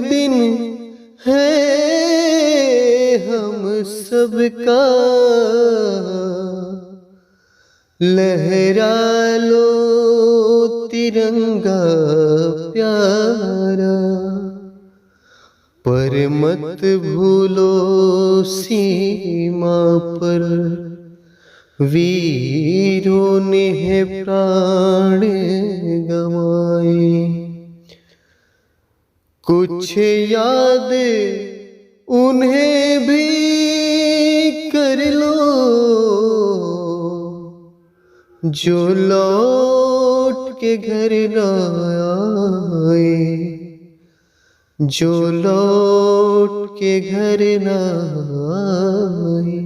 दिन है हम सबका, लहरा लो तिरंगा प्यारा, पर मत भूलो सीमा पर वीरों ने है प्राण गंवाए। कुछ याद उन्हें भी कर लो जो लौट के घर न आए, जो लौट के घर न आए।